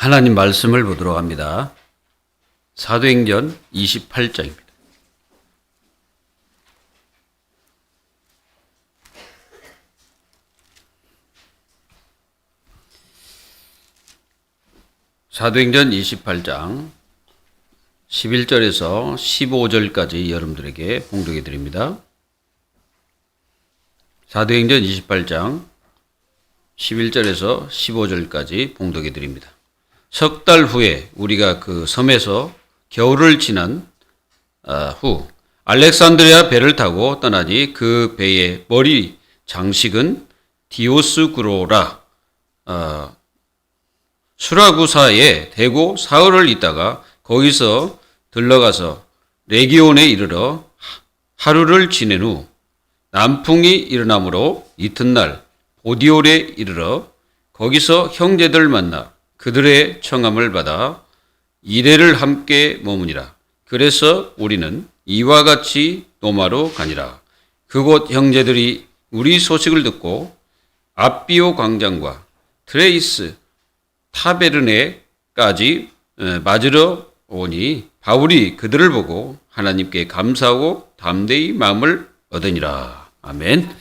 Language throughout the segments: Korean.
하나님 말씀을 보도록 합니다. 사도행전 28장입니다. 사도행전 28장 11절에서 15절까지 여러분들에게 봉독해 드립니다. 사도행전 28장 11절에서 15절까지 봉독해 드립니다. 석 달 후에 우리가 그 섬에서 겨울을 지난 후 알렉산드리아 배를 타고 떠나니 그 배의 머리 장식은 디오스구로라 수라구사에 대고 사흘을 있다가 거기서 들러가서 레기온에 이르러 하루를 지낸 후 남풍이 일어나므로 이튿날 보디올에 이르러 거기서 형제들 만나 그들의 청함을 받아 이레를 함께 머무니라. 그래서 우리는 이와 같이 노마로 가니라. 그곳 형제들이 우리 소식을 듣고 앞비오 광장과 트레이스 타베르네까지 맞으러 오니 바울이 그들을 보고 하나님께 감사하고 담대히 마음을 얻으니라. 아멘.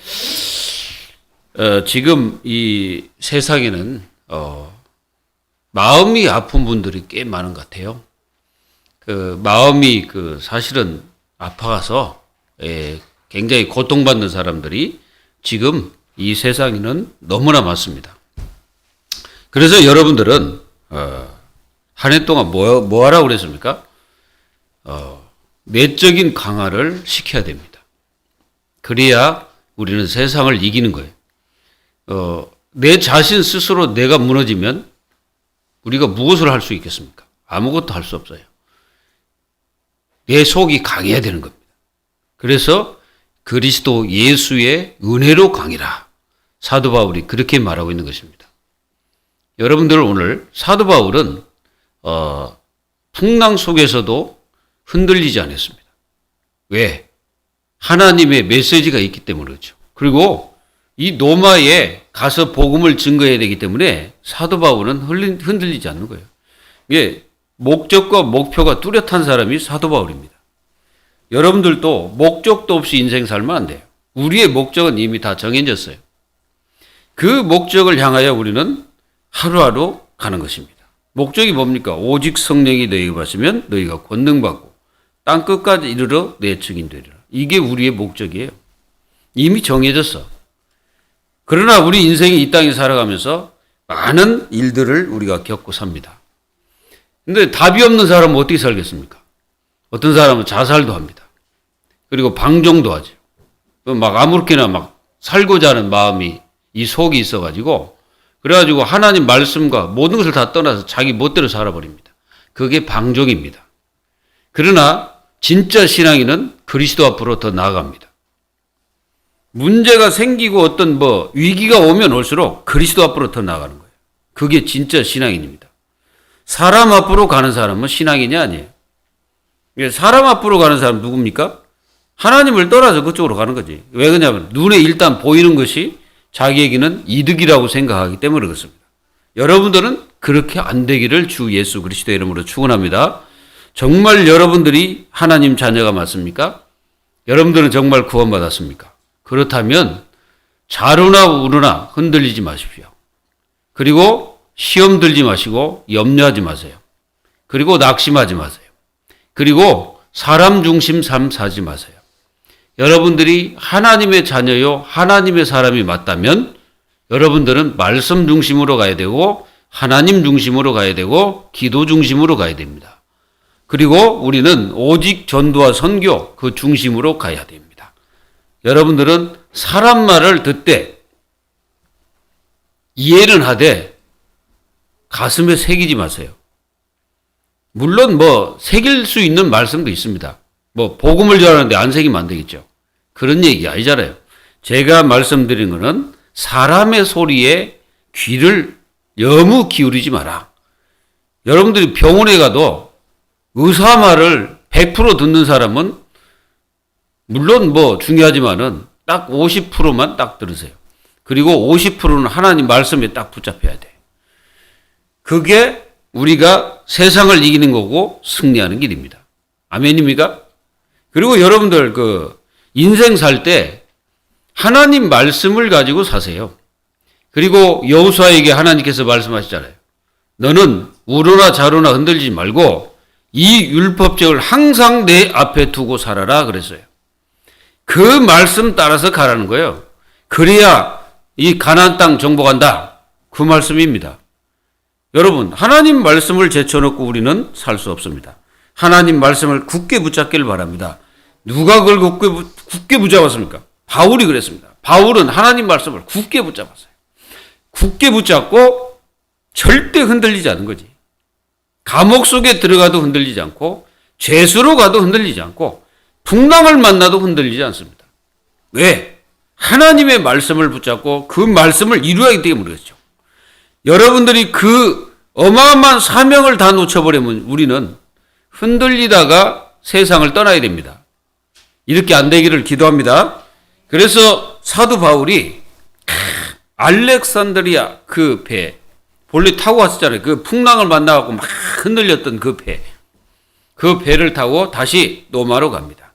지금 이 세상에는 마음이 아픈 분들이 꽤 많은 것 같아요. 그 마음이 사실은 아파가서 굉장히 고통받는 사람들이 지금 이 세상에는 너무나 많습니다. 그래서 여러분들은 한 해 동안 뭐 하라고 그랬습니까? 내적인 강화를 시켜야 됩니다. 그래야 우리는 세상을 이기는 거예요. 내 자신 스스로 내가 무너지면 우리가 무엇을 할 수 있겠습니까? 아무것도 할 수 없어요. 내 속이 강해야 되는 겁니다. 그래서 그리스도 예수의 은혜로 강이라. 사도 바울이 그렇게 말하고 있는 것입니다. 여러분들 오늘 사도 바울은 풍랑 속에서도 흔들리지 않았습니다. 왜? 하나님의 메시지가 있기 때문에 그렇죠. 그리고 이 노마에 가서 복음을 증거해야 되기 때문에 사도 바울은 흔들리지 않는 거예요. 이게 목적과 목표가 뚜렷한 사람이 사도 바울입니다. 여러분들도 목적도 없이 인생 살면 안 돼요. 우리의 목적은 이미 다 정해졌어요. 그 목적을 향하여 우리는 하루하루 가는 것입니다. 목적이 뭡니까? 오직 성령이 너희에게 받으면 너희가 권능받고 땅 끝까지 이르러 내 증인 되리라. 이게 우리의 목적이에요. 이미 정해졌어. 그러나 우리 인생이 이 땅에 살아가면서 많은 일들을 우리가 겪고 삽니다. 근데 답이 없는 사람은 어떻게 살겠습니까? 어떤 사람은 자살도 합니다. 그리고 방종도 하죠. 막 아무렇게나 막 살고자 하는 마음이 이 속이 있어가지고 그래가지고 하나님 말씀과 모든 것을 다 떠나서 자기 멋대로 살아버립니다. 그게 방종입니다. 그러나 진짜 신앙인은 그리스도 앞으로 더 나아갑니다. 문제가 생기고 어떤 위기가 오면 올수록 그리스도 앞으로 더 나아가는 거예요. 그게 진짜 신앙인입니다. 사람 앞으로 가는 사람은 신앙인이 아니에요. 사람 앞으로 가는 사람은 누굽니까? 하나님을 떠나서 그쪽으로 가는 거지. 왜 그러냐면 눈에 일단 보이는 것이 자기에게는 이득이라고 생각하기 때문에 그렇습니다. 여러분들은 그렇게 안 되기를 주 예수 그리스도의 이름으로 축원합니다. 정말 여러분들이 하나님 자녀가 맞습니까? 여러분들은 정말 구원받았습니까? 그렇다면 자루나 우루나 흔들리지 마십시오. 그리고 시험 들지 마시고 염려하지 마세요. 그리고 낙심하지 마세요. 그리고 사람 중심 삶 사지 마세요. 여러분들이 하나님의 자녀요 하나님의 사람이 맞다면 여러분들은 말씀 중심으로 가야 되고 하나님 중심으로 가야 되고 기도 중심으로 가야 됩니다. 그리고 우리는 오직 전도와 선교 그 중심으로 가야 됩니다. 여러분들은 사람 말을 듣되 이해는 하되 가슴에 새기지 마세요. 물론 새길 수 있는 말씀도 있습니다. 복음을 전하는데 안 새기면 안 되겠죠. 그런 얘기 아니잖아요. 제가 말씀드린 거는 사람의 소리에 귀를 너무 기울이지 마라. 여러분들이 병원에 가도 의사 말을 100% 듣는 사람은 물론 중요하지만은 딱 50%만 딱 들으세요. 그리고 50%는 하나님 말씀에 딱 붙잡혀야 돼. 그게 우리가 세상을 이기는 거고 승리하는 길입니다. 아멘입니까? 그리고 여러분들 인생 살 때 하나님 말씀을 가지고 사세요. 그리고 여호수아에게 하나님께서 말씀하시잖아요. 너는 우로나 좌로나 흔들리지 말고 이 율법책을 항상 내 앞에 두고 살아라 그랬어요. 그 말씀 따라서 가라는 거예요. 그래야 이 가나안 땅 정복한다. 그 말씀입니다. 여러분, 하나님 말씀을 제쳐놓고 우리는 살 수 없습니다. 하나님 말씀을 굳게 붙잡기를 바랍니다. 누가 그걸 굳게 붙잡았습니까? 바울이 그랬습니다. 바울은 하나님 말씀을 굳게 붙잡았어요. 굳게 붙잡고 절대 흔들리지 않은 거지. 감옥 속에 들어가도 흔들리지 않고 죄수로 가도 흔들리지 않고 풍랑을 만나도 흔들리지 않습니다. 왜? 하나님의 말씀을 붙잡고 그 말씀을 이루어야 하기 때문에 그렇죠. 여러분들이 그 어마어마한 사명을 다 놓쳐버리면 우리는 흔들리다가 세상을 떠나야 됩니다. 이렇게 안 되기를 기도합니다. 그래서 사도 바울이 알렉산드리아 그 배, 본래 타고 왔었잖아요. 그 풍랑을 만나갖고 막 흔들렸던 그 배. 그 배를 타고 다시 노마로 갑니다.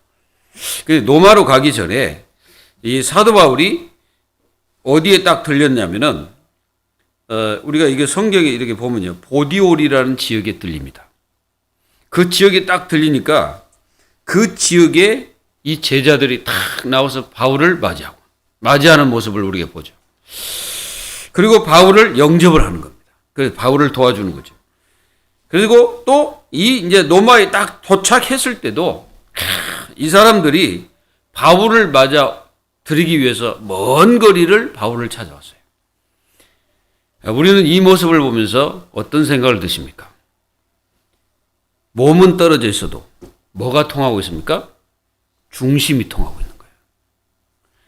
노마로 가기 전에 이 사도 바울이 어디에 딱 들렸냐면은, 우리가 이게 성경에 이렇게 보면요. 보디올이라는 지역에 들립니다. 그 지역에 딱 들리니까 그 지역에 이 제자들이 딱 나와서 바울을 맞이하는 모습을 우리가 보죠. 그리고 바울을 영접을 하는 겁니다. 그래서 바울을 도와주는 거죠. 그리고 또 이제 노마에 딱 도착했을 때도 이 사람들이 바울을 맞아 들이기 위해서 먼 거리를 바울을 찾아왔어요. 우리는 이 모습을 보면서 어떤 생각을 드십니까? 몸은 떨어져 있어도 뭐가 통하고 있습니까? 중심이 통하고 있는 거예요.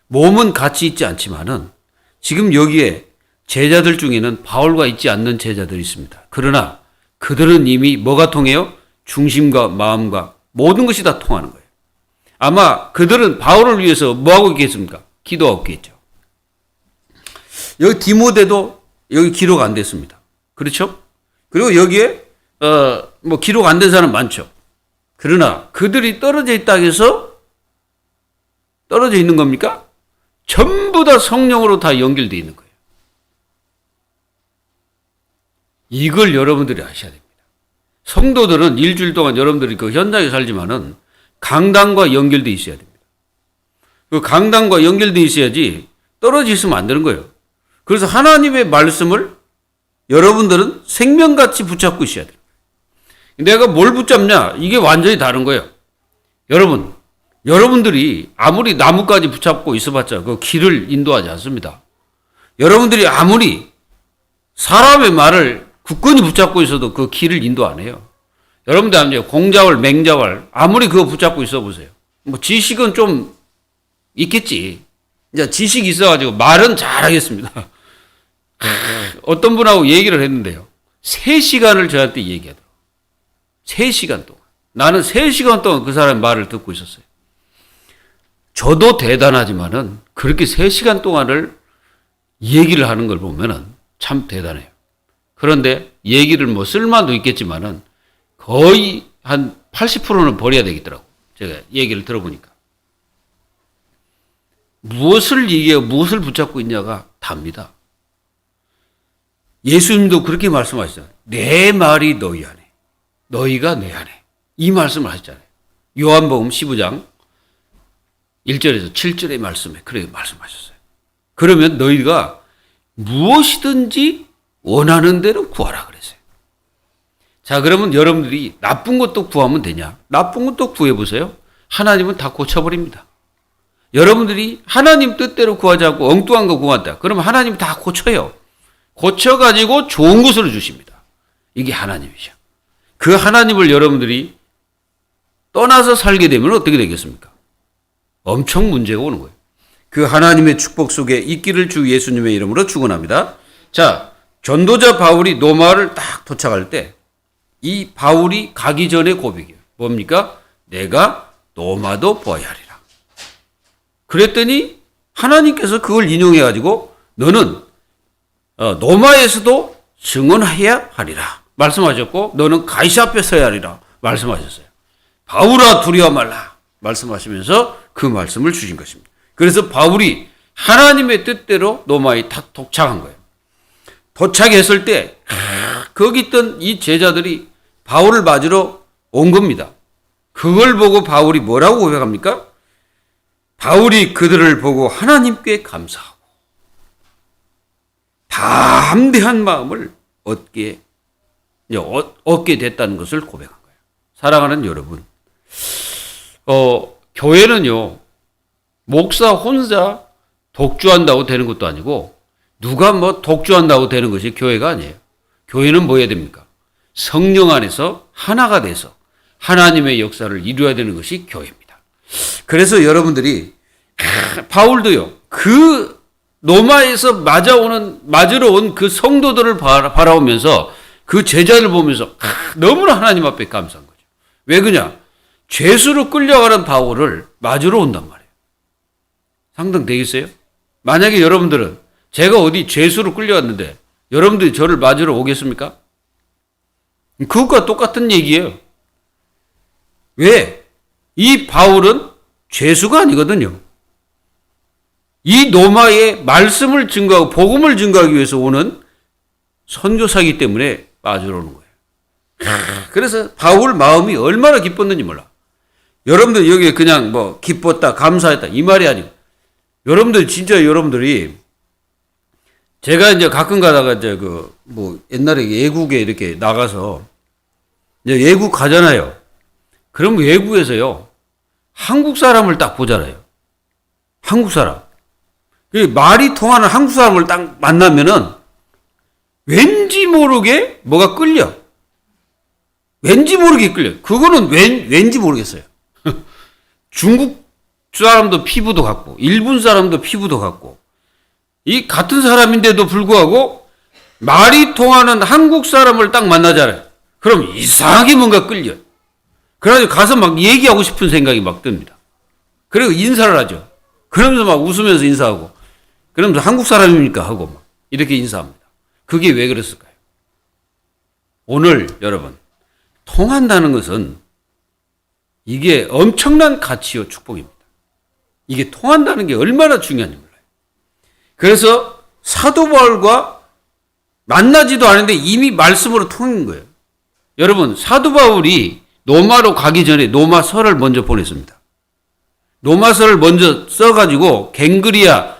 몸은 같이 있지 않지만은 지금 여기에 제자들 중에는 바울과 있지 않는 제자들이 있습니다. 그러나 그들은 이미 뭐가 통해요? 중심과 마음과 모든 것이 다 통하는 거예요. 아마 그들은 바울을 위해서 뭐하고 있겠습니까? 기도하고 있겠죠. 여기 디모데도 여기 기록 안 됐습니다. 그렇죠? 그리고 여기에 뭐 기록 안 된 사람 많죠. 그러나 그들이 떨어져 있다 해서 떨어져 있는 겁니까? 전부 다 성령으로 다 연결되어 있는 거예요. 이걸 여러분들이 아셔야 됩니다. 성도들은 일주일 동안 여러분들이 그 현장에 살지만은 강단과 연결되어 있어야 됩니다. 그 강단과 연결되어 있어야지 떨어져 있으면 안 되는 거예요. 그래서 하나님의 말씀을 여러분들은 생명같이 붙잡고 있어야 돼요. 내가 뭘 붙잡냐? 이게 완전히 다른 거예요. 여러분들이 아무리 나뭇가지 붙잡고 있어봤자 그 길을 인도하지 않습니다. 여러분들이 아무리 사람의 말을 굳건히 붙잡고 있어도 그 길을 인도 안 해요. 여러분들 아니요 공자왈, 맹자왈 아무리 그거 붙잡고 있어 보세요. 뭐 지식은 좀 있겠지. 이제 지식이 있어가지고 말은 잘하겠습니다. 어떤 분하고 얘기를 했는데요. 3시간을 저한테 얘기하더라고요. 3시간 동안. 나는 3시간 동안 그 사람 말을 듣고 있었어요. 저도 대단하지만은 그렇게 3시간 동안을 얘기를 하는 걸 보면은 참 대단해요. 그런데 얘기를 뭐 쓸만도 있겠지만은 거의 한 80%는 버려야 되겠더라고. 제가 얘기를 들어보니까. 무엇을 얘기하고 무엇을 붙잡고 있냐가 답니다. 예수님도 그렇게 말씀하시잖아요. 내 말이 너희 안에, 너희가 내 안에. 이 말씀을 하셨잖아요. 요한복음 15장 1절에서 7절의 말씀에 그렇게 말씀하셨어요. 그러면 너희가 무엇이든지 원하는 대로 구하라 그랬어요. 자, 그러면 여러분들이 나쁜 것도 구하면 되냐? 나쁜 것도 구해보세요. 하나님은 다 고쳐버립니다. 여러분들이 하나님 뜻대로 구하지 않고 엉뚱한 거 구한다. 그러면 하나님 다 고쳐요. 고쳐가지고 좋은 것으로 주십니다. 이게 하나님이죠. 그 하나님을 여러분들이 떠나서 살게 되면 어떻게 되겠습니까? 엄청 문제가 오는 거예요. 그 하나님의 축복 속에 있기를 주 예수님의 이름으로 축원합니다. 자, 전도자 바울이 노마를 딱 도착할 때 이 바울이 가기 전에 고백이에요. 뭡니까? 내가 노마도 보아야 하리라. 그랬더니 하나님께서 그걸 인용해가지고 너는 노마에서도 증언해야 하리라. 말씀하셨고 너는 가이사 앞에 서야 하리라 말씀하셨어요. 바울아 두려워 말라 말씀하시면서 그 말씀을 주신 것입니다. 그래서 바울이 하나님의 뜻대로 로마에 딱 도착한 거예요. 도착했을 때 거기 있던 이 제자들이 바울을 맞으러 온 겁니다. 그걸 보고 바울이 뭐라고 고백합니까? 바울이 그들을 보고 하나님께 감사하고 담대한 마음을 얻게 됐다는 것을 고백한 거예요. 사랑하는 여러분, 교회는요, 목사 혼자 독주한다고 되는 것도 아니고 누가 뭐 독주한다고 되는 것이 교회가 아니에요. 교회는 뭐 해야 됩니까? 성령 안에서 하나가 돼서 하나님의 역사를 이루어야 되는 것이 교회입니다. 그래서 여러분들이 바울도요, 그 로마에서 맞으러 온 그 성도들을 바라보면서 그 제자를 보면서 너무나 하나님 앞에 감사한 거죠. 왜 그러냐? 죄수로 끌려가는 바울을 맞으러 온단 말이에요. 상상되겠어요? 만약에 여러분들은 제가 어디 죄수로 끌려갔는데 여러분들이 저를 맞으러 오겠습니까? 그것과 똑같은 얘기예요. 왜? 이 바울은 죄수가 아니거든요. 이 로마의 말씀을 증거하고 복음을 증거하기 위해서 오는 선교사이기 때문에 맞으러 오는 거예요. 그래서 바울 마음이 얼마나 기뻤는지 몰라. 여러분들 여기에 그냥 뭐 기뻤다, 감사했다 이 말이 아니고 여러분들 진짜 여러분들이 제가 이제 가끔 가다가 이제 뭐 옛날에 외국에 이렇게 나가서 이제 외국 가잖아요. 그럼 외국에서요 한국 사람을 딱 보잖아요. 한국 사람. 말이 통하는 한국 사람을 딱 만나면은 왠지 모르게 뭐가 끌려. 왠지 모르게 끌려. 그거는 왠지 모르겠어요. 중국 사람도 피부도 같고 일본 사람도 피부도 같고 이 같은 사람인데도 불구하고 말이 통하는 한국 사람을 딱 만나잖아요. 그럼 이상하게 뭔가 끌려. 그래가지고 가서 막 얘기하고 싶은 생각이 막 듭니다. 그리고 인사를 하죠. 그러면서 막 웃으면서 인사하고 그러면서 한국 사람입니까 하고 막 이렇게 인사합니다. 그게 왜 그랬을까요? 오늘 여러분 통한다는 것은 이게 엄청난 가치요 축복입니다. 이게 통한다는 게 얼마나 중요한지 몰라요. 그래서 사도 바울과 만나지도 않은데 이미 말씀으로 통한 거예요. 여러분 사도 바울이 로마로 가기 전에 로마서를 먼저 보냈습니다. 로마서를 먼저 써가지고 갱그리아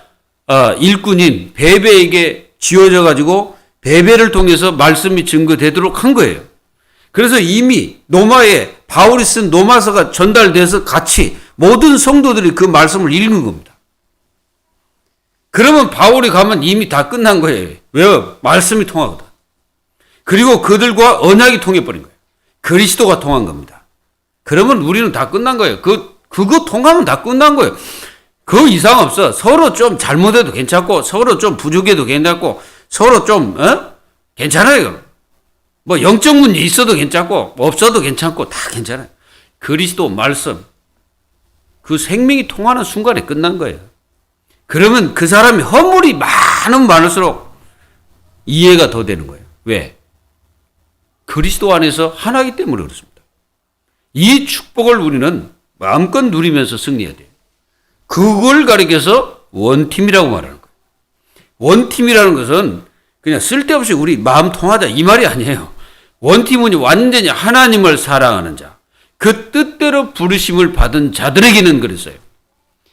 일꾼인 베베에게 지어져 가지고 베베를 통해서 말씀이 증거되도록 한 거예요. 그래서 이미 로마에 바울이 쓴 로마서가 전달돼서 같이 모든 성도들이 그 말씀을 읽은 겁니다. 그러면 바울이 가면 이미 다 끝난 거예요. 왜요? 말씀이 통하거든. 그리고 그들과 언약이 통해버린 거예요. 그리스도가 통한 겁니다. 그러면 우리는 다 끝난 거예요. 그거 통하면 다 끝난 거예요. 그 이상 없어. 서로 좀 잘못해도 괜찮고, 서로 좀 부족해도 괜찮고, 서로 좀, 괜찮아요. 뭐, 영적 문제 있어도 괜찮고, 없어도 괜찮고, 다 괜찮아요. 그리스도 말씀, 그 생명이 통하는 순간에 끝난 거예요. 그러면 그 사람이 허물이 많을수록 이해가 더 되는 거예요. 왜? 그리스도 안에서 하나이기 때문에 그렇습니다. 이 축복을 우리는 마음껏 누리면서 승리해야 돼요. 그걸 가리켜서 원팀이라고 말하는 거예요. 원팀이라는 것은 그냥 쓸데없이 우리 마음 통하자 이 말이 아니에요. 원팀은 완전히 하나님을 사랑하는 자, 그 뜻대로 부르심을 받은 자들에게는 그랬어요.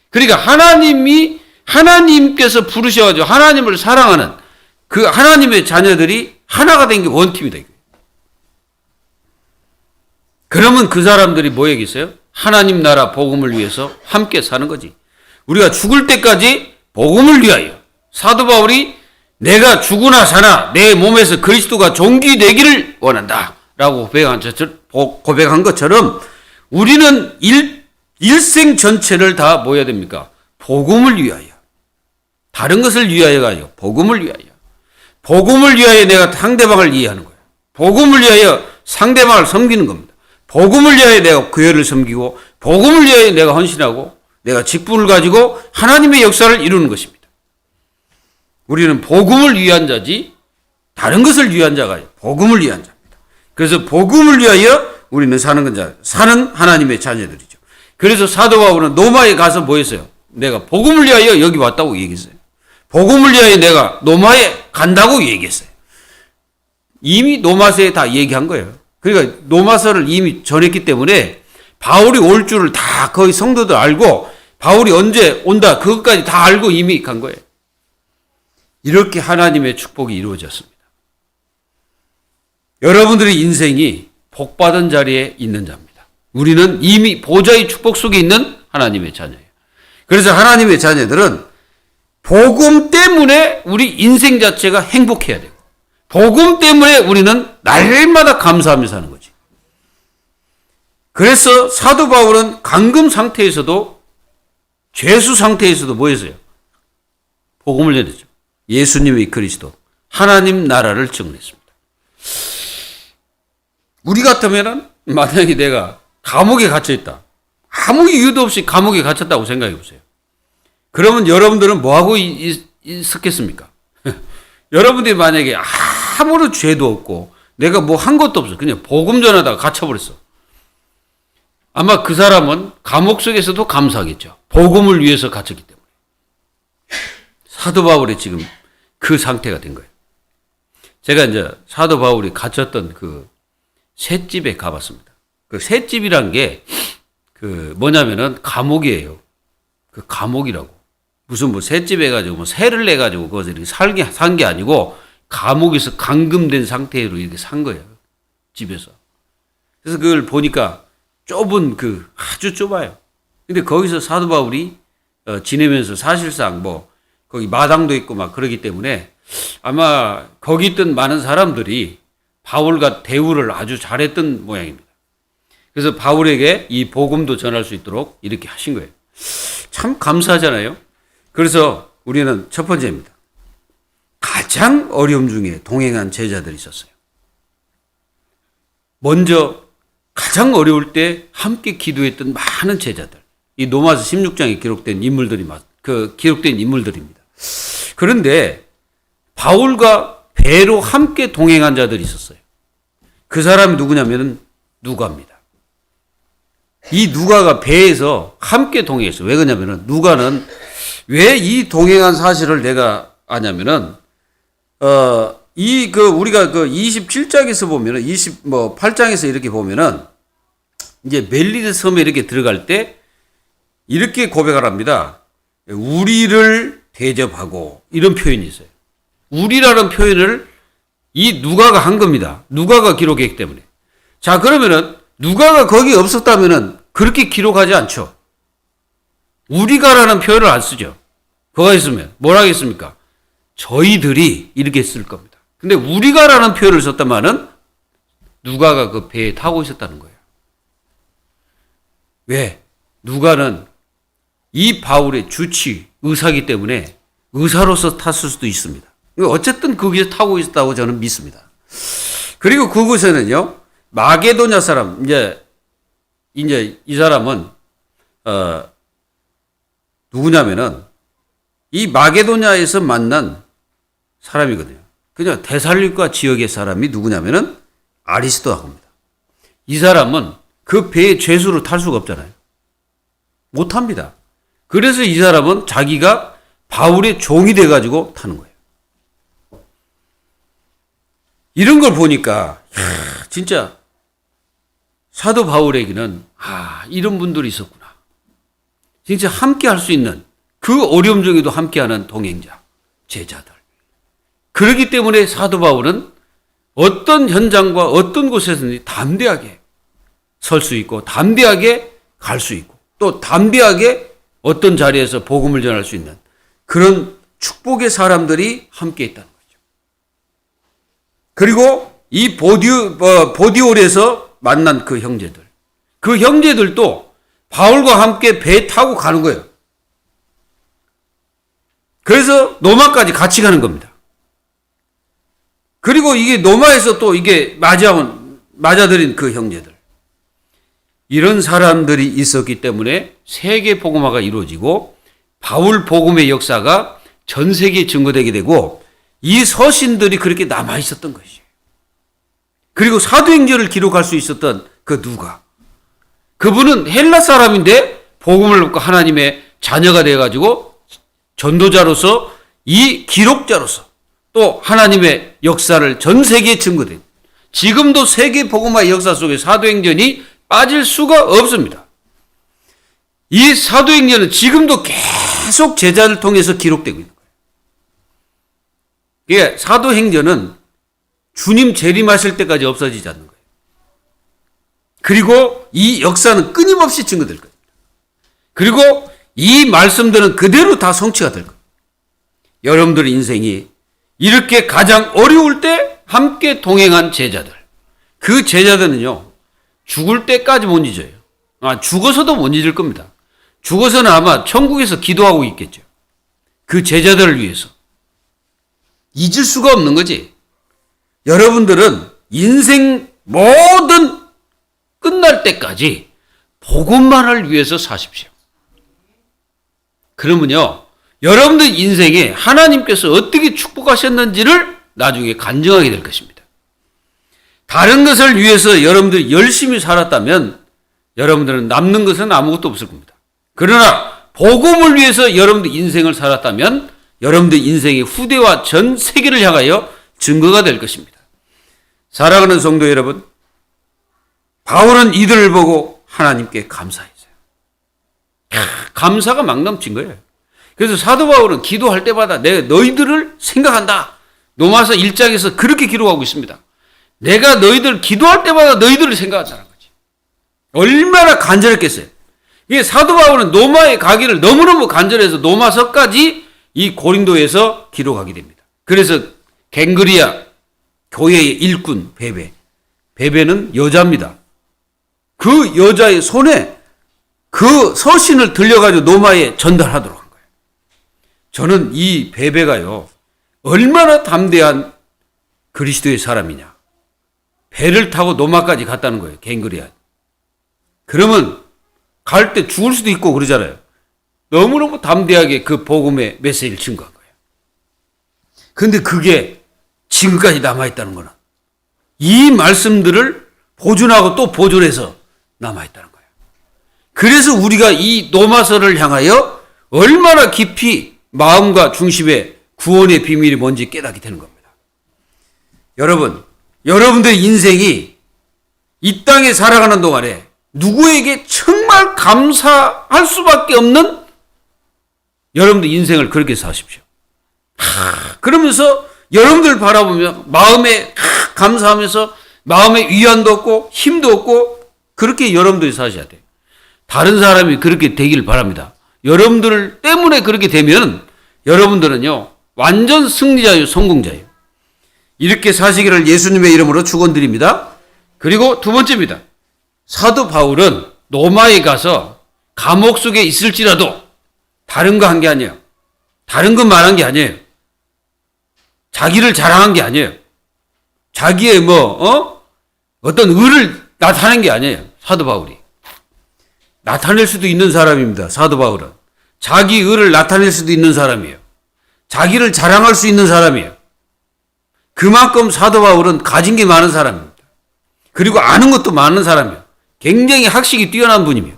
그러니까 하나님께서 부르셔가지고 하나님을 사랑하는 그 하나님의 자녀들이 하나가 된 게 원팀이다. 그러면 그 사람들이 뭐 얘기했어요? 하나님 나라 복음을 위해서 함께 사는 거지. 우리가 죽을 때까지 복음을 위하여. 사도 바울이 내가 죽으나 사나 내 몸에서 그리스도가 존귀되기를 원한다 라고 고백한 것처럼 우리는 일생 전체를 다 뭐 해야 됩니까? 복음을 위하여. 다른 것을 위하여가 아니고 복음을 위하여. 복음을 위하여 내가 상대방을 이해하는 거예요. 복음을 위하여 상대방을 섬기는 겁니다. 복음을 위하여 내가 교회를 섬기고 복음을 위하여 내가 헌신하고 내가 직분을 가지고 하나님의 역사를 이루는 것입니다. 우리는 복음을 위한 자지 다른 것을 위한 자가 아니고 복음을 위한 자입니다. 그래서 복음을 위하여 우리는 사는 하나님의 자녀들이죠. 그래서 사도 바울은 로마에 가서 뭐 했어요? 내가 복음을 위하여 여기 왔다고 얘기했어요. 복음을 위하여 내가 로마에 간다고 얘기했어요. 이미 로마서에 다 얘기한 거예요. 그러니까 로마서를 이미 전했기 때문에 바울이 올 줄을 다 거의 성도들 알고 바울이 언제 온다 그것까지 다 알고 이미 간 거예요. 이렇게 하나님의 축복이 이루어졌습니다. 여러분들의 인생이 복받은 자리에 있는 자입니다. 우리는 이미 보좌의 축복 속에 있는 하나님의 자녀예요. 그래서 하나님의 자녀들은 복음 때문에 우리 인생 자체가 행복해야 되고 복음 때문에 우리는 날마다 감사하며 사는 거지. 그래서 사도 바울은 감금 상태에서도 죄수 상태에서도 뭐 했어요? 복음을 전했죠. 예수님의 그리스도 하나님 나라를 증언했습니다. 우리 같으면 만약에 내가 감옥에 갇혀있다. 아무 이유도 없이 감옥에 갇혔다고 생각해 보세요. 그러면 여러분들은 뭐하고 있었겠습니까? 여러분들이 만약에 아무런 죄도 없고 내가 뭐 한 것도 없어. 그냥 복음 전하다가 갇혀버렸어. 아마 그 사람은 감옥 속에서도 감사하겠죠. 복음을 위해서 갇혔기 때문에. 사도 바울이 지금 그 상태가 된 거예요. 제가 이제 사도 바울이 갇혔던 그 셋집에 가봤습니다. 그 셋집이란 게 그 뭐냐면은 감옥이에요. 그 감옥이라고. 무슨 뭐 셋집에 가지고 뭐 세를 내 가지고 거기서 이렇게 산 게 아니고 감옥에서 감금된 상태로 이렇게 산 거예요. 집에서. 그래서 그걸 보니까 좁은 아주 좁아요. 근데 거기서 사도 바울이 지내면서 사실상 뭐 거기 마당도 있고 막 그러기 때문에 아마 거기 있던 많은 사람들이 바울과 대우를 아주 잘했던 모양입니다. 그래서 바울에게 이 복음도 전할 수 있도록 이렇게 하신 거예요. 참 감사하잖아요. 그래서 우리는 첫 번째입니다. 가장 어려움 중에 동행한 제자들이 있었어요. 먼저 가장 어려울 때 함께 기도했던 많은 제자들. 이 로마서 16장에 기록된 인물들입니다. 그런데 바울과 배로 함께 동행한 자들이 있었어요. 그 사람이 누구냐면은 누가입니다. 이 누가가 배에서 함께 동행했어요. 왜 그러냐면은 누가는 왜 이 동행한 사실을 내가 아냐면은 우리가 27장에서 보면은 28장에서 이렇게 보면은 이제 멜리데 섬에 이렇게 들어갈 때 이렇게 고백을 합니다. 우리를 대접하고 이런 표현이 있어요. 우리라는 표현을 이 누가가 한 겁니다. 누가가 기록했기 때문에. 자, 그러면은 누가가 거기 없었다면은 그렇게 기록하지 않죠. 우리가라는 표현을 안 쓰죠. 그가 있으면 뭐라 하겠습니까? 저희들이 이렇게 쓸 겁니다. 근데 우리가라는 표현을 썼다마는 누가가 그 배에 타고 있었다는 거예요. 왜? 누가는 이 바울의 주치, 의사이기 때문에 의사로서 탔을 수도 있습니다. 어쨌든 거기서 타고 있었다고 저는 믿습니다. 그리고 그곳에는요, 마게도냐 사람, 이제 이 사람은, 누구냐면은, 이 마게도냐에서 만난 사람이거든요. 그냥 데살로니가 지역의 사람이 누구냐면은 아리스도하고입니다. 이 사람은 그 배에 죄수로 탈 수가 없잖아요. 못 합니다. 그래서 이 사람은 자기가 바울의 종이 돼가지고 타는 거예요. 이런 걸 보니까 진짜 사도 바울에게는 이런 분들이 있었구나. 진짜 함께 할 수 있는 그 어려움 중에도 함께하는 동행자, 제자들. 그렇기 때문에 사도 바울은 어떤 현장과 어떤 곳에서든지 담대하게 설 수 있고 담대하게 갈 수 있고 또 담대하게 어떤 자리에서 복음을 전할 수 있는 그런 축복의 사람들이 함께 있다는 거죠. 그리고 이 보디올에서 만난 그 형제들도 바울과 함께 배 타고 가는 거예요. 그래서 로마까지 같이 가는 겁니다. 그리고 이게 로마에서 또 이게 맞아들인 그 형제들. 이런 사람들이 있었기 때문에 세계 복음화가 이루어지고 바울 복음의 역사가 전 세계에 증거되게 되고 이 서신들이 그렇게 남아 있었던 것이에요. 그리고 사도행전을 기록할 수 있었던 그 누가? 그분은 헬라 사람인데 복음을 듣고 하나님의 자녀가 되어가지고 전도자로서 이 기록자로서 또 하나님의 역사를 전 세계에 증거된, 지금도 세계 복음화의 역사 속에 사도행전이 빠질 수가 없습니다. 이 사도행전은 지금도 계속 제자를 통해서 기록되고 있는 거예요. 그러니까 사도행전은 주님 재림하실 때까지 없어지지 않는 거예요. 그리고 이 역사는 끊임없이 증거될 거예요. 그리고 이 말씀들은 그대로 다 성취가 될 거예요. 여러분들의 인생이 이렇게 가장 어려울 때 함께 동행한 제자들, 그 제자들은요, 죽을 때까지 못 잊어요. 죽어서도 못 잊을 겁니다. 죽어서는 아마 천국에서 기도하고 있겠죠. 그 제자들을 위해서. 잊을 수가 없는 거지. 여러분들은 인생 모든 끝날 때까지 복음만을 위해서 사십시오. 그러면요, 여러분들 인생에 하나님께서 어떻게 축복하셨는지를 나중에 간증하게 될 것입니다. 다른 것을 위해서 여러분들이 열심히 살았다면 여러분들은 남는 것은 아무것도 없을 겁니다. 그러나 복음을 위해서 여러분들 인생을 살았다면 여러분들 인생의 후대와 전 세계를 향하여 증거가 될 것입니다. 사랑하는 성도 여러분, 바울은 이들을 보고 하나님께 감사했어요. 감사가 막 넘친 거예요. 그래서 사도 바울은 기도할 때마다 내가 너희들을 생각한다. 로마서 1장에서 그렇게 기록하고 있습니다. 내가 너희들 기도할 때마다 너희들을 생각한다는 거지. 얼마나 간절했겠어요. 이게 사도 바울은 로마에 가기를 너무너무 간절해서 로마서까지 이 고린도에서 기록하게 됩니다. 그래서 갱그리아 교회의 일꾼 베베는 여자입니다. 그 여자의 손에 그 서신을 들려가지고 로마에 전달하도록 한 거예요. 저는 이 베베가요, 얼마나 담대한 그리스도의 사람이냐. 배를 타고 로마까지 갔다는 거예요. 갱그리아. 그러면 갈 때 죽을 수도 있고 그러잖아요. 너무너무 담대하게 그 복음의 메시지를 증거한 거예요. 그런데 그게 지금까지 남아있다는 거는 이 말씀들을 보존하고 또 보존해서 남아있다는 거예요. 그래서 우리가 이 로마서를 향하여 얼마나 깊이 마음과 중심에 구원의 비밀이 뭔지 깨닫게 되는 겁니다. 여러분, 여러분들의 인생이 이 땅에 살아가는 동안에 누구에게 정말 감사할 수밖에 없는 여러분들 인생을 그렇게 사십시오. 그러면서 여러분들 바라보며 마음에 감사하면서 마음에 위안도 얻고 힘도 얻고 그렇게 여러분들이 사셔야 돼요. 다른 사람이 그렇게 되기를 바랍니다. 여러분들 때문에 그렇게 되면 여러분들은요, 완전 승리자예요, 성공자예요. 이렇게 사시기를 예수님의 이름으로 축원드립니다. 그리고 두 번째입니다. 사도 바울은 로마에 가서 감옥 속에 있을지라도 다른 거 한 게 아니에요. 다른 거 말한 게 아니에요. 자기를 자랑한 게 아니에요. 자기의 어떤 의를 나타낸 게 아니에요. 사도 바울이. 나타낼 수도 있는 사람입니다. 사도 바울은. 자기 의를 나타낼 수도 있는 사람이에요. 자기를 자랑할 수 있는 사람이에요. 그만큼 사도 바울은 가진 게 많은 사람입니다. 그리고 아는 것도 많은 사람이에요. 굉장히 학식이 뛰어난 분이며.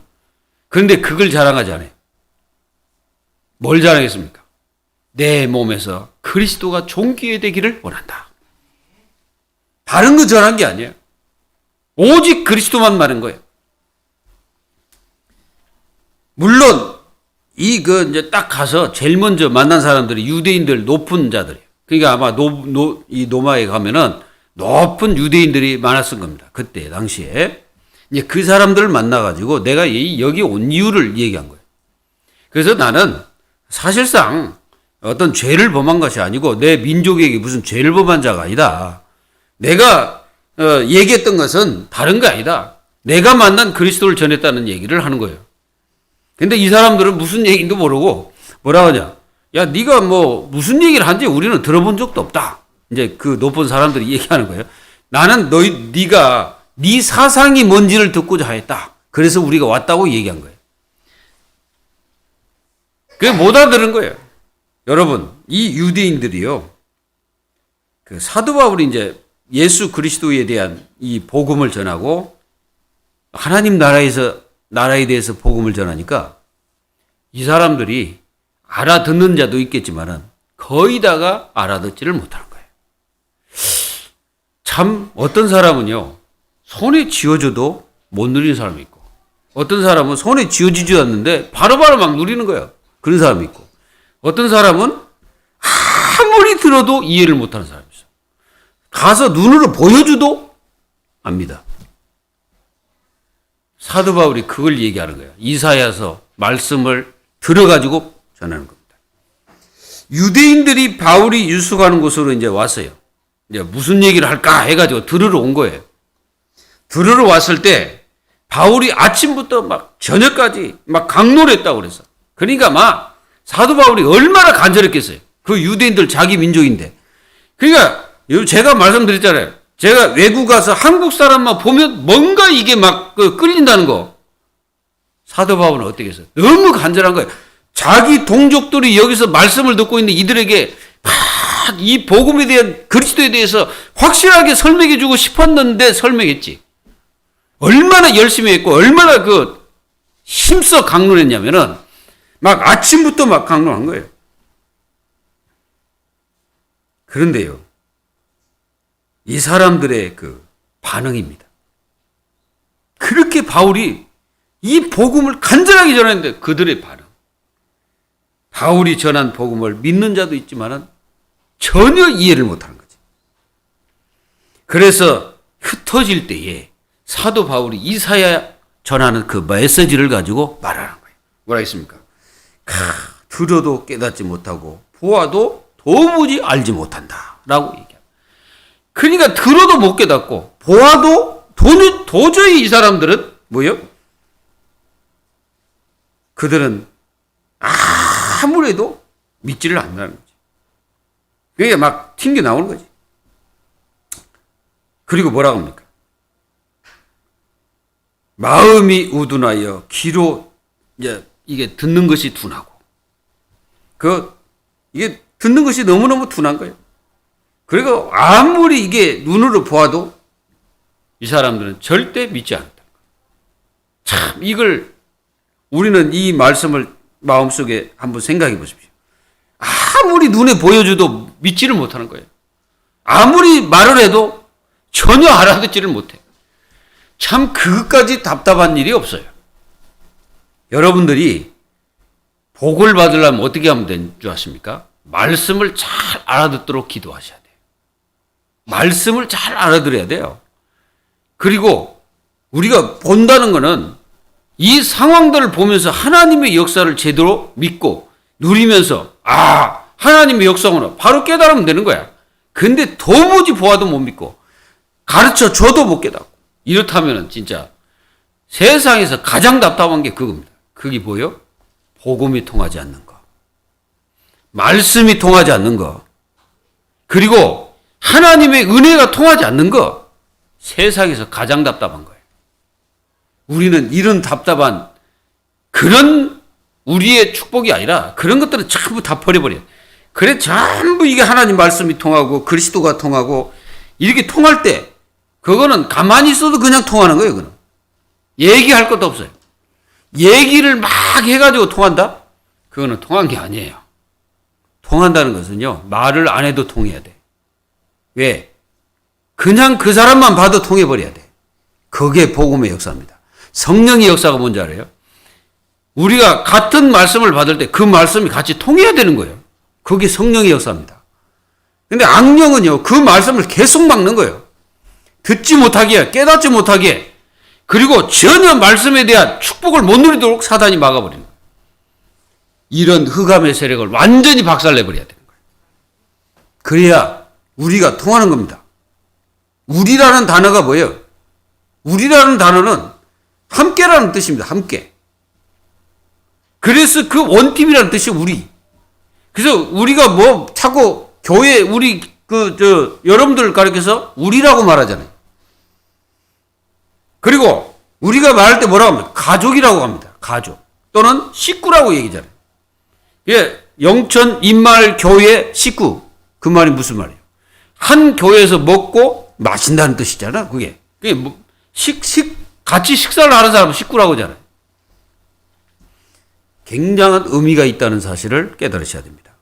그런데 그걸 자랑하지 않아요. 뭘 자랑했습니까? 내 몸에서 그리스도가 존귀해 되기를 원한다. 다른 거 전한 게 아니에요. 오직 그리스도만 말한 거예요. 물론 이제 딱 가서 제일 먼저 만난 사람들이 유대인들 높은 자들이에요. 그러니까 아마 이 로마에 가면은 높은 유대인들이 많았을 겁니다. 그때 당시에 이제 그 사람들을 만나가지고 내가 여기 온 이유를 얘기한 거예요. 그래서 나는 사실상 어떤 죄를 범한 것이 아니고 내 민족에게 무슨 죄를 범한 자가 아니다. 내가 얘기했던 것은 다른 거 아니다. 내가 만난 그리스도를 전했다는 얘기를 하는 거예요. 근데 이 사람들은 무슨 얘기인도 모르고 뭐라 하냐. 야, 네가 무슨 얘기를 한지 우리는 들어본 적도 없다. 이제 그 높은 사람들이 얘기하는 거예요. 나는 네가 네 사상이 뭔지를 듣고자 했다. 그래서 우리가 왔다고 얘기한 거예요. 그게 못 알아들은 거예요. 여러분, 이 유대인들이요. 그 사도 바울이 이제 예수 그리스도에 대한 이 복음을 전하고 하나님 나라에 대해서 복음을 전하니까 이 사람들이 알아듣는 자도 있겠지만은 거의 다가 알아듣지를 못하는 거예요. 참 어떤 사람은요, 손에 쥐어줘도 못 누리는 사람이 있고, 어떤 사람은 손에 쥐어지지 않는데 바로바로 막 누리는 거예요. 그런 사람이 있고, 어떤 사람은 아무리 들어도 이해를 못하는 사람이 있어요. 가서 눈으로 보여줘도 압니다. 사도 바울이 그걸 얘기하는 거예요. 이사야서 말씀을 들어가지고 전하는 겁니다. 유대인들이 바울이 유숙하는 곳으로 이제 왔어요. 이제 무슨 얘기를 할까 해가지고 들으러 온 거예요. 들으러 왔을 때 바울이 아침부터 막 저녁까지 막 강론했다고 그랬어. 그러니까 막 사도 바울이 얼마나 간절했겠어요. 그 유대인들 자기 민족인데. 그러니까 제가 말씀드렸잖아요. 제가 외국 가서 한국 사람만 보면 뭔가 이게 막 끌린다는 거. 사도 바울은 어떻게 했어요? 너무 간절한 거예요. 자기 동족들이 여기서 말씀을 듣고 있는 이들에게 이 복음에 대한 그리스도에 대해서 확실하게 설명해 주고 싶었는데 설명했지. 얼마나 열심히 했고 얼마나 힘써 강론했냐면은 막 아침부터 막 강론한 거예요. 그런데요, 이 사람들의 반응입니다. 그렇게 바울이 이 복음을 간절하게 전했는데 그들의 반응. 바울이 전한 복음을 믿는 자도 있지만은 전혀 이해를 못하는 거지. 그래서 흩어질 때에 사도 바울이 이사야 전하는 그 메시지를 가지고 말하는 거예요. 뭐라 했습니까? 들어도 깨닫지 못하고 보아도 도무지 알지 못한다 라고 얘기합니다. 그러니까 들어도 못 깨닫고 보아도 도저히 이 사람들은 뭐예요? 그들은 아무래도 믿지를 않는다는 거지. 그게 막 튕겨 나오는 거지. 그리고 뭐라고 합니까? 마음이 우둔하여 귀로 이게 듣는 것이 둔하고, 이게 듣는 것이 너무너무 둔한 거예요. 그리고 아무리 이게 눈으로 보아도 이 사람들은 절대 믿지 않는다. 참 이걸 우리는 이 말씀을 마음속에 한번 생각해 보십시오. 아무리 눈에 보여줘도 믿지를 못하는 거예요. 아무리 말을 해도 전혀 알아듣지를 못해. 참 그것까지 답답한 일이 없어요. 여러분들이 복을 받으려면 어떻게 하면 되는 줄 아십니까? 말씀을 잘 알아듣도록 기도하셔야 돼요. 말씀을 잘 알아들어야 돼요. 그리고 우리가 본다는 것은 이 상황들을 보면서 하나님의 역사를 제대로 믿고 누리면서 하나님의 역사구나 바로 깨달으면 되는 거야. 근데 도무지 보아도 못 믿고 가르쳐 줘도 못 깨닫고 이렇다면 진짜 세상에서 가장 답답한 게 그겁니다. 그게 뭐예요? 복음이 통하지 않는 거, 말씀이 통하지 않는 거, 그리고 하나님의 은혜가 통하지 않는 거, 세상에서 가장 답답한 거예요. 우리는 이런 답답한 그런 우리의 축복이 아니라 그런 것들은 전부 다 버려버려요. 그래 전부 이게 하나님 말씀이 통하고 그리스도가 통하고 이렇게 통할 때 그거는 가만히 있어도 그냥 통하는 거예요. 그거는 얘기할 것도 없어요. 얘기를 막 해가지고 통한다? 그거는 통한 게 아니에요. 통한다는 것은요, 말을 안 해도 통해야 돼. 왜? 그냥 그 사람만 봐도 통해버려야 돼. 그게 복음의 역사입니다. 성령의 역사가 뭔지 알아요? 우리가 같은 말씀을 받을 때 그 말씀이 같이 통해야 되는 거예요. 그게 성령의 역사입니다. 근데 악령은요, 그 말씀을 계속 막는 거예요. 듣지 못하게, 깨닫지 못하게, 그리고 전혀 말씀에 대한 축복을 못 누리도록 사단이 막아버리는 거예요. 이런 흑암의 세력을 완전히 박살내버려야 되는 거예요. 그래야 우리가 통하는 겁니다. 우리라는 단어가 뭐예요? 우리라는 단어는 함께라는 뜻입니다. 함께. 그래서 그 원팀이라는 뜻이 우리. 그래서 우리가 뭐 자꾸 교회 우리 여러분들을 가리켜서 우리라고 말하잖아요. 그리고 우리가 말할 때 뭐라고 합니까? 가족이라고 합니다. 가족. 또는 식구라고 얘기잖아요. 예, 영천 인말 교회 식구. 그 말이 무슨 말이에요? 한 교회에서 먹고 마신다는 뜻이잖아, 그게. 그게 뭐, 같이 식사를 하는 사람은 식구라고 하잖아요. 굉장한 의미가 있다는 사실을 깨달으셔야 됩니다.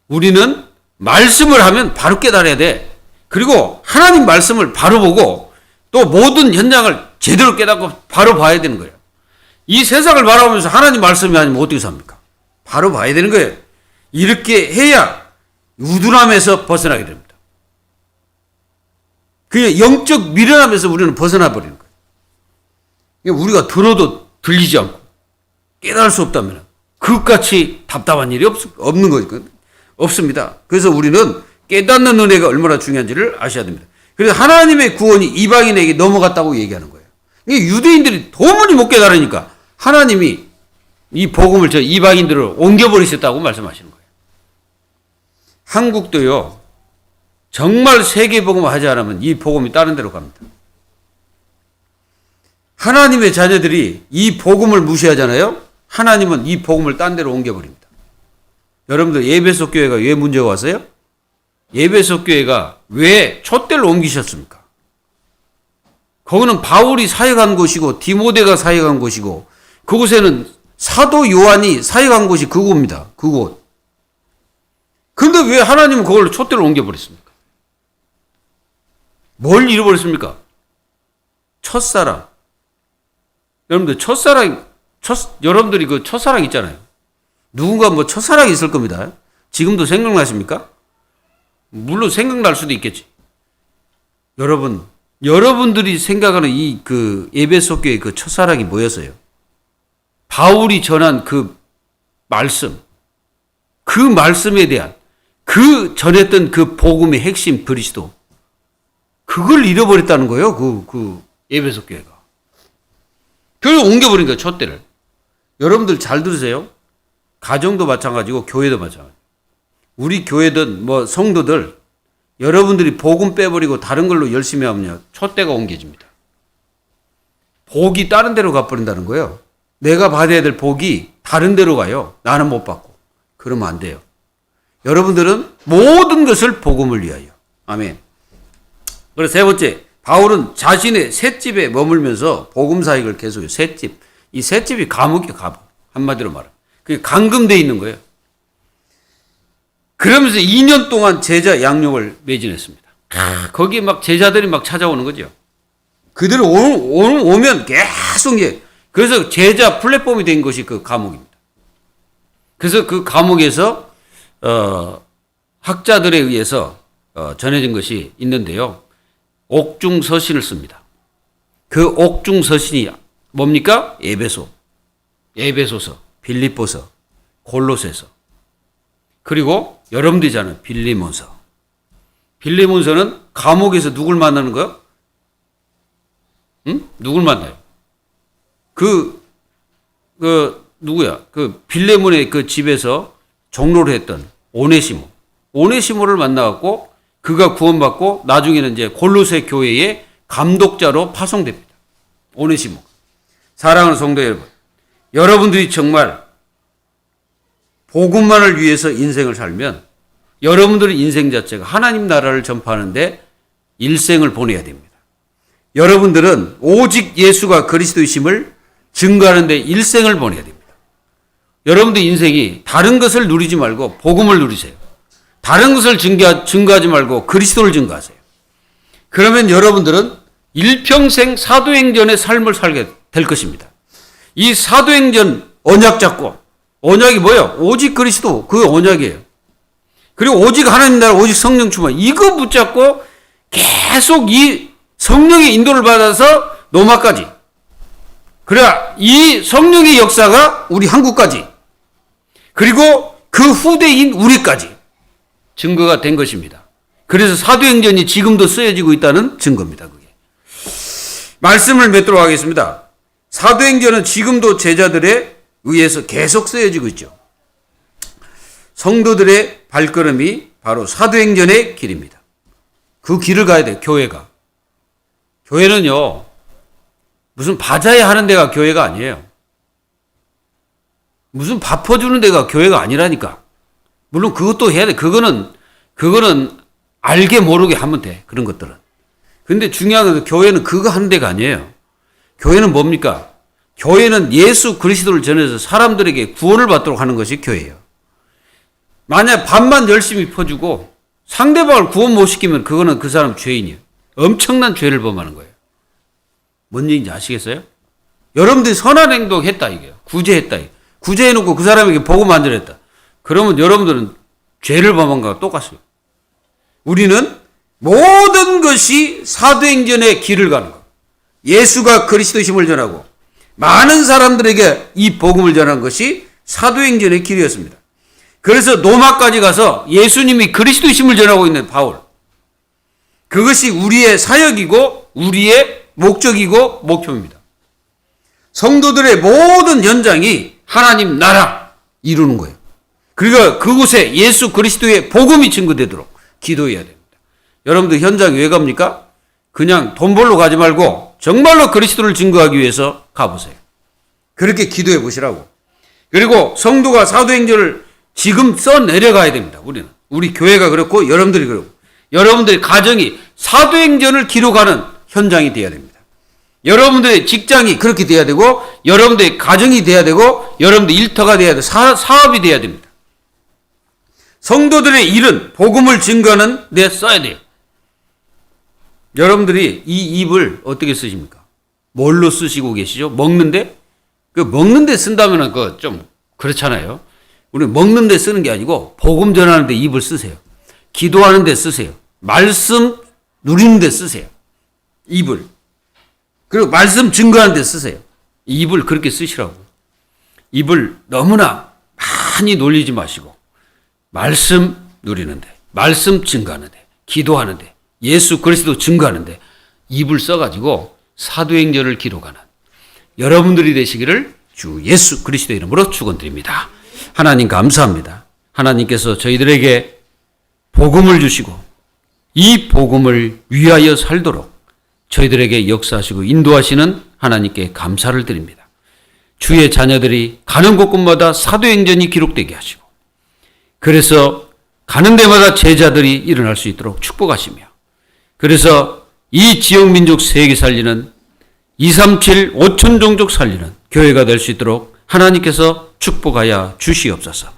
우리는 말씀을 하면 바로 깨달아야 돼. 그리고 하나님 말씀을 바로 보고 또 모든 현장을 제대로 깨닫고 바로 봐야 되는 거예요. 이 세상을 바라보면서 하나님 말씀이 아니면 어떻게 삽니까? 바로 봐야 되는 거예요. 이렇게 해야 우둔함에서 벗어나게 됩니다. 그냥 영적 미련함에서 우리는 벗어나 버리는 거예요. 우리가 들어도 들리지 않고 깨달을 수 없다면 그것같이 답답한 일이 없는 거거든요. 없습니다. 그래서 우리는 깨닫는 은혜가 얼마나 중요한지를 아셔야 됩니다. 그래서 하나님의 구원이 이방인에게 넘어갔다고 얘기하는 거예요. 유대인들이 도무지 못 깨달으니까 하나님이 이 복음을 저 이방인들을 옮겨버리셨다고 말씀하시는 거예요. 한국도요, 정말 세계복음을 하지 않으면 이 복음이 다른 데로 갑니다. 하나님의 자녀들이 이 복음을 무시하잖아요. 하나님은 이 복음을 딴 데로 옮겨버립니다. 여러분들 에베소 교회가 왜 문제가 왔어요? 에베소 교회가 왜 촛대를 옮기셨습니까? 거기는 바울이 사역한 곳이고 디모데가 사역한 곳이고 그곳에는 사도 요한이 사역한 곳이 그곳입니다. 그곳. 근데 왜 하나님은 그걸로 촛대를 옮겨버렸습니까? 뭘 잃어버렸습니까? 첫사랑. 여러분들 여러분들이 그 첫사랑 있잖아요. 누군가 뭐 첫사랑이 있을 겁니다. 지금도 생각나십니까? 물론 생각날 수도 있겠지. 여러분들이 생각하는 이 그 에베소 교회 그 첫사랑이 뭐였어요? 바울이 전한 그 말씀, 그 말씀에 대한 그 전했던 그 복음의 핵심 그리스도, 그걸 잃어버렸다는 거예요. 그 에베소 교회가. 그걸 옮겨버린 거예요. 촛대를. 여러분들 잘 들으세요. 가정도 마찬가지고 교회도 마찬가지. 우리 교회든 뭐 성도들, 여러분들이 복음 빼버리고 다른 걸로 열심히 하면요, 촛대가 옮겨집니다. 복이 다른 데로 가버린다는 거예요. 내가 받아야 될 복이 다른 데로 가요. 나는 못 받고. 그러면 안 돼요. 여러분들은 모든 것을 복음을 위하여. 아멘. 그래서 세 번째, 바울은 자신의 셋집에 머물면서 복음 사역을 계속해요. 셋집. 이 셋집이 감옥이에요. 감옥. 한마디로 말하면. 그게 감금되어 있는 거예요. 그러면서 2년 동안 제자 양육을 매진했습니다. 거기에 막 제자들이 막 찾아오는 거죠. 그대로 오면 계속 그래서 제자 플랫폼이 된 것이 그 감옥입니다. 그래서 그 감옥에서 학자들에 의해서 전해진 것이 있는데요. 옥중서신을 씁니다. 그 옥중서신이 뭡니까? 에베소서, 빌립보서, 골로새서, 그리고 여러분들이잖아요. 빌레몬서. 빌레몬서는 감옥에서 누굴 만나는 거야? 응? 누굴 만나요? 누구야? 그 빌레몬의 그 집에서 종로를 했던 오네시모를 만나갖고 그가 구원받고 나중에는 이제 골로새 교회의 감독자로 파송됩니다. 오네시모. 사랑하는 성도 여러분, 여러분들이 정말 복음만을 위해서 인생을 살면 여러분들의 인생 자체가 하나님 나라를 전파하는데 일생을 보내야 됩니다. 여러분들은 오직 예수가 그리스도이심을 증거하는데 일생을 보내야 됩니다. 여러분들 인생이 다른 것을 누리지 말고 복음을 누리세요. 다른 것을 증거하지 말고 그리스도를 증거하세요. 그러면 여러분들은 일평생 사도행전의 삶을 살게 될 것입니다. 이 사도행전 언약 잡고, 언약이 뭐예요? 오직 그리스도, 그 언약이에요. 그리고 오직 하나님 나라, 오직 성령 충만, 이거 붙잡고 계속 이 성령의 인도를 받아서 로마까지, 그래야 이 성령의 역사가 우리 한국까지, 그리고 그 후대인 우리까지 증거가 된 것입니다. 그래서 사도행전이 지금도 쓰여지고 있다는 증거입니다. 그게. 말씀을 맺도록 하겠습니다. 사도행전은 지금도 제자들에 의해서 계속 쓰여지고 있죠. 성도들의 발걸음이 바로 사도행전의 길입니다. 그 길을 가야 돼요. 교회가. 교회는요, 무슨 바자회 하는 데가 교회가 아니에요. 무슨 밥 퍼주는 데가 교회가 아니라니까. 물론 그것도 해야 돼. 그거는 알게 모르게 하면 돼. 그런 것들은. 근데 중요한 건 교회는 그거 하는 데가 아니에요. 교회는 뭡니까? 교회는 예수 그리스도를 전해서 사람들에게 구원을 받도록 하는 것이 교회예요. 만약 반만 열심히 퍼주고 상대방을 구원 못 시키면 그거는 그 사람 죄인이에요. 엄청난 죄를 범하는 거예요. 뭔 얘기인지 아시겠어요? 여러분들이 선한 행동 했다 이게요. 구제했다. 구제해놓고 그 사람에게 복음 안 전했다. 그러면 여러분들은 죄를 범한 거와 똑같아요. 우리는 모든 것이 사도행전의 길을 가는 거. 예수가 그리스도심을 전하고 많은 사람들에게 이 복음을 전한 것이 사도행전의 길이었습니다. 그래서 로마까지 가서 예수님이 그리스도심을 전하고 있는 바울. 그것이 우리의 사역이고 우리의 목적이고 목표입니다. 성도들의 모든 연장이 하나님 나라 이루는 거예요. 그러니까 그곳에 예수 그리스도의 복음이 증거되도록 기도해야 됩니다. 여러분들 현장 왜 갑니까? 그냥 돈 벌러 가지 말고 정말로 그리스도를 증거하기 위해서 가보세요. 그렇게 기도해 보시라고. 그리고 성도가 사도행전을 지금 써내려가야 됩니다. 우리 교회가 그렇고 여러분들이 그렇고 여러분들의 가정이 사도행전을 기록하는 현장이 되어야 됩니다. 여러분들의 직장이 그렇게 돼야 되고 여러분들의 가정이 돼야 되고 여러분들 일터가 돼야 되고 사업이 돼야 됩니다. 성도들의 일은 복음을 증거하는 데 써야 돼요. 여러분들이 이 입을 어떻게 쓰십니까? 뭘로 쓰시고 계시죠? 먹는데? 그 먹는데 쓴다면 그 좀 그렇잖아요. 우리 먹는데 쓰는 게 아니고 복음 전하는 데 입을 쓰세요. 기도하는 데 쓰세요. 말씀 누리는 데 쓰세요. 입을. 그리고 말씀 증거하는 데 쓰세요. 입을 그렇게 쓰시라고. 입을 너무나 많이 놀리지 마시고 말씀 누리는데, 말씀 증거하는데, 기도하는데, 예수 그리스도 증거하는데 입을 써가지고 사도행전을 기록하는 여러분들이 되시기를 주 예수 그리스도 이름으로 축원드립니다. 하나님 감사합니다. 하나님께서 저희들에게 복음을 주시고 이 복음을 위하여 살도록 저희들에게 역사하시고 인도하시는 하나님께 감사를 드립니다. 주의 자녀들이 가는 곳곳마다 사도행전이 기록되게 하시고 그래서 가는 데마다 제자들이 일어날 수 있도록 축복하시며 그래서 이 지역 민족 세계 살리는 237 5천 종족 살리는 교회가 될 수 있도록 하나님께서 축복하여 주시옵소서.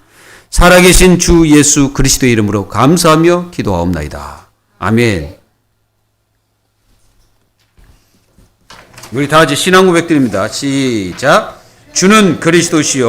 살아계신 주 예수 그리스도의 이름으로 감사하며 기도하옵나이다. 아멘. 우리 다 같이 신앙 고백드립니다. 시작. 주는 그리스도시요